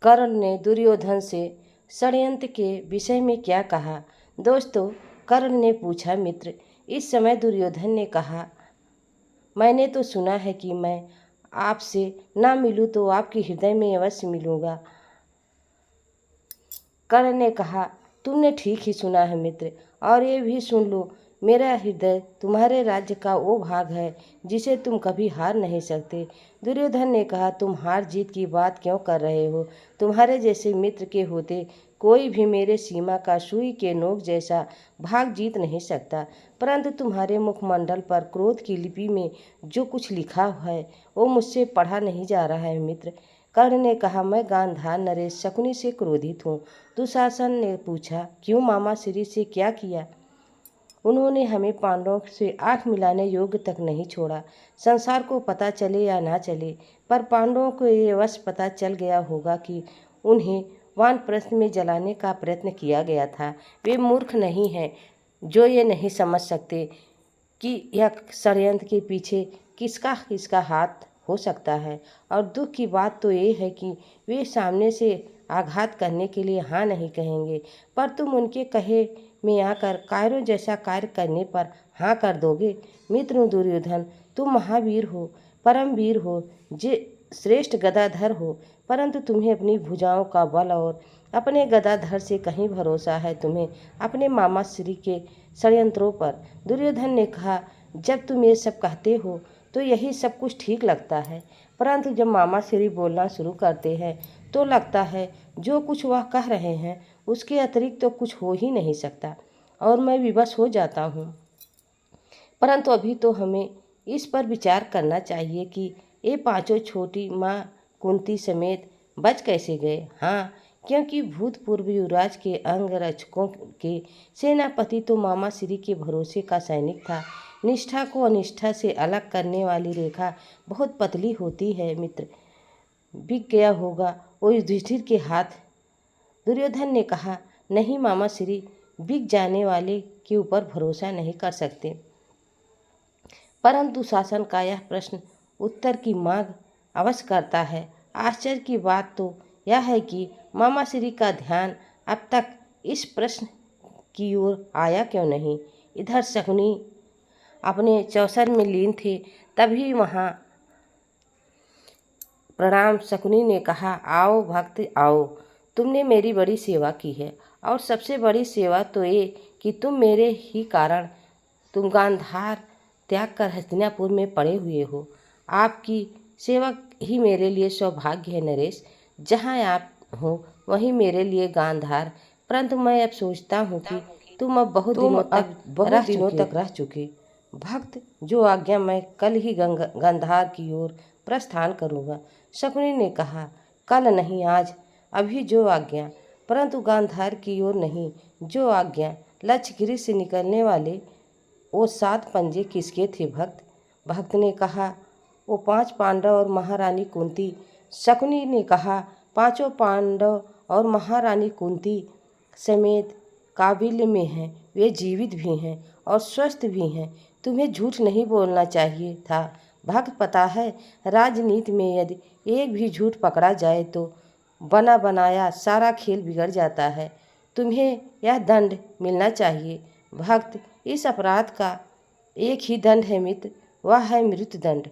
कर्ण ने दुर्योधन से षड्यंत्र के विषय में क्या कहा? दोस्तों, कर्ण ने पूछा। मित्र, इस समय दुर्योधन ने कहा, मैंने तो सुना है कि मैं आपसे ना मिलूं तो आपके हृदय में अवश्य मिलूंगा। कर्ण ने कहा, तुमने ठीक ही सुना है मित्र, और ये भी सुन लो, मेरा हृदय तुम्हारे राज्य का वो भाग है जिसे तुम कभी हार नहीं सकते। दुर्योधन ने कहा, तुम हार जीत की बात क्यों कर रहे हो? तुम्हारे जैसे मित्र के होते कोई भी मेरे सीमा का सुई के नोक जैसा भाग जीत नहीं सकता। परंतु तुम्हारे मुखमंडल पर क्रोध की लिपि में जो कुछ लिखा है वो मुझसे पढ़ा नहीं जा रहा है मित्र। कर्ण ने कहा, मैं गांधार नरेश शकुनी से क्रोधित हूँ। दुशासन ने पूछा, क्यों मामा श्री से क्या किया? उन्होंने हमें पांडवों से आंख मिलाने योग्य तक नहीं छोड़ा। संसार को पता चले या ना चले, पर पांडवों को ये अवश्य पता चल गया होगा कि उन्हें वानप्रस्थ में जलाने का प्रयत्न किया गया था। वे मूर्ख नहीं हैं जो ये नहीं समझ सकते कि यह षड्यंत्र के पीछे किसका किसका हाथ हो सकता है। और दुख की बात तो ये है कि वे सामने से आघात करने के लिए हाँ नहीं कहेंगे, पर तुम उनके कहे में आकर कायरों जैसा कार्य करने पर हाँ कर दोगे। मित्र दुर्योधन, तुम महावीर हो, परम वीर हो, जे श्रेष्ठ गदाधर हो, परंतु तुम्हें अपनी भुजाओं का बल और अपने गदाधर से कहीं भरोसा है तुम्हें अपने मामा श्री के षड्यंत्रों पर। दुर्योधन ने कहा, जब तुम ये सब कहते हो तो यही सब कुछ ठीक लगता है, परंतु जब मामा श्री बोलना शुरू करते हैं तो लगता है जो कुछ वह कह रहे हैं उसके अतिरिक्त तो कुछ हो ही नहीं सकता, और मैं विवश हो जाता हूँ। परंतु अभी तो हमें इस पर विचार करना चाहिए कि ये पांचों छोटी माँ कुंती समेत बच कैसे गए। हाँ, क्योंकि भूतपूर्व युवराज के अंगरक्षकों के सेनापति तो मामा श्री के भरोसे का सैनिक था। निष्ठा को अनिष्ठा से अलग करने वाली रेखा बहुत पतली होती है मित्र। बिक गया होगा वो युधिष्ठिर के हाथ। दुर्योधन ने कहा, नहीं मामा श्री, बिक जाने वाले के ऊपर भरोसा नहीं कर सकते। परंतु शासन का यह प्रश्न उत्तर की मांग अवश्य करता है। आश्चर्य की बात तो यह है कि मामा श्री का ध्यान अब तक इस प्रश्न की ओर आया क्यों नहीं। इधर शकुनी अपने चौसर में लीन थे, तभी वहाँ प्रणाम। शकुनी ने कहा, आओ भक्त आओ, तुमने मेरी बड़ी सेवा की है, और सबसे बड़ी सेवा तो ये कि तुम मेरे ही कारण तुम गांधार त्याग कर हस्तिनापुर में पड़े हुए हो। आपकी सेवा ही मेरे लिए सौभाग्य है नरेश। जहाँ आप हो वहीं मेरे लिए गांधार। परंतु मैं अब सोचता हूँ कि तुम अब बहुत दिनों तक रह चुके। भक्त, जो आज्ञा, मैं कल ही गांधार की ओर प्रस्थान करूँगा। शकुनी ने कहा, कल नहीं आज, अभी जो आज्ञा। परंतु गांधार की ओर नहीं, जो आज्ञा। लक्षगिरी से निकलने वाले वो 7 पंजे किसके थे भक्त? भक्त ने कहा, वो 5 पांडव और महारानी कुंती। शकुनी ने कहा, 5 पांडव और महारानी कुंती समेत काबिल में हैं। वे जीवित भी हैं और स्वस्थ भी हैं। तुम्हें झूठ नहीं बोलना चाहिए था भक्त। पता है, राजनीति में यदि एक भी झूठ पकड़ा जाए तो बना बनाया सारा खेल बिगड़ जाता है। तुम्हें यह दंड मिलना चाहिए भक्त। इस अपराध का एक ही दंड है मित्र, वह है मृत्यु दंड।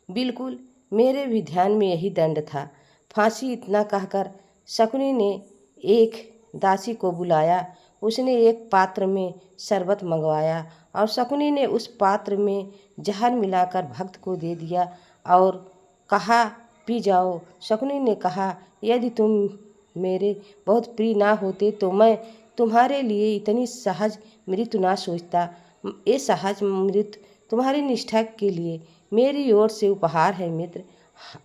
बिल्कुल, मेरे भी ध्यान में यही दंड था, फांसी। इतना कहकर शकुनी ने एक दासी को बुलाया। उसने एक पात्र में शरबत मंगवाया और शकुनी ने उस पात्र में जहर मिलाकर भक्त को दे दिया और कहा, पी जाओ। शकुनी ने कहा, यदि तुम मेरे बहुत प्रिय ना होते तो मैं तुम्हारे लिए इतनी सहज मृत्यु ना सोचता। ये सहज मृत्यु तुम्हारी निष्ठा के लिए मेरी ओर से उपहार है मित्र।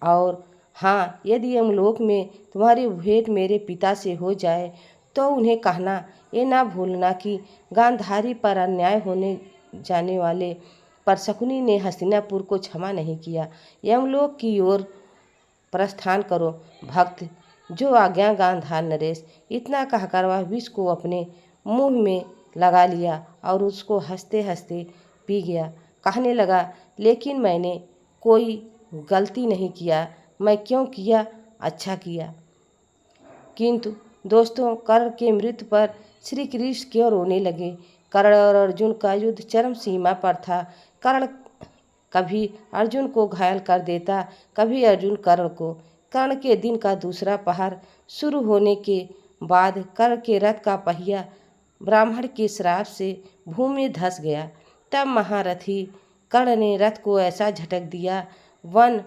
और हाँ, यदि यमलोक में तुम्हारी भेंट मेरे पिता से हो जाए तो उन्हें कहना, ये ना भूलना कि गांधारी पर अन्याय होने जाने वाले पर शकुनी ने हस्तिनापुर को क्षमा नहीं किया। यमलोक की ओर प्रस्थान करो भक्त, जो आज्ञा गांधार नरेश। इतना कहकर वह विष को अपने मुंह में लगा लिया और उसको हंसते हंसते पी गया। कहने लगा, लेकिन मैंने कोई गलती नहीं किया। मैं क्यों किया अच्छा किया। किंतु दोस्तों, कर्ण के मृत्यु पर श्री कृष्ण क्यों रोने लगे? कर्ण और अर्जुन का युद्ध चरम सीमा पर था। कर्ण कभी अर्जुन को घायल कर देता, कभी अर्जुन कर्ण को। कर्ण के दिन का दूसरा पहर शुरू होने के बाद कर्ण के रथ का पहिया ब्राह्मण के श्राप से भूमि में धंस गया। तब महारथी कर्ण ने रथ को ऐसा झटक दिया, वन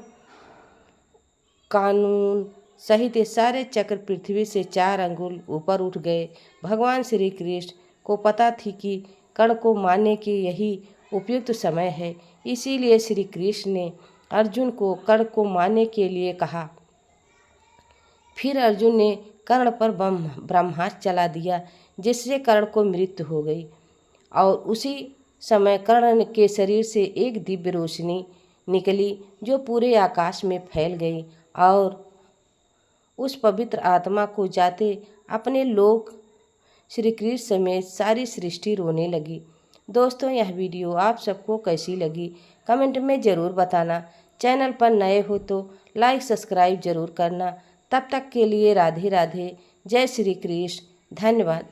कानून सहित सारे चक्र पृथ्वी से 4 अंगुल ऊपर उठ गए। भगवान श्री कृष्ण को पता थी कि कर्ण को मारने के यही उपयुक्त समय है, इसीलिए श्री कृष्ण ने अर्जुन को कर्ण को मारने के लिए कहा। फिर अर्जुन ने कर्ण पर ब्रह्मास्त्र चला दिया, जिससे कर्ण को मृत्यु हो गई। और उसी समय कर्ण के शरीर से एक दिव्य रोशनी निकली, जो पूरे आकाश में फैल गई और उस पवित्र आत्मा को जाते अपने लोक श्री कृष्ण समेत सारी सृष्टि रोने लगी। दोस्तों, यह वीडियो आप सबको कैसी लगी कमेंट में ज़रूर बताना। चैनल पर नए हो तो लाइक सब्सक्राइब ज़रूर करना। तब तक के लिए राधे राधे, जय श्री कृष्ण, धन्यवाद।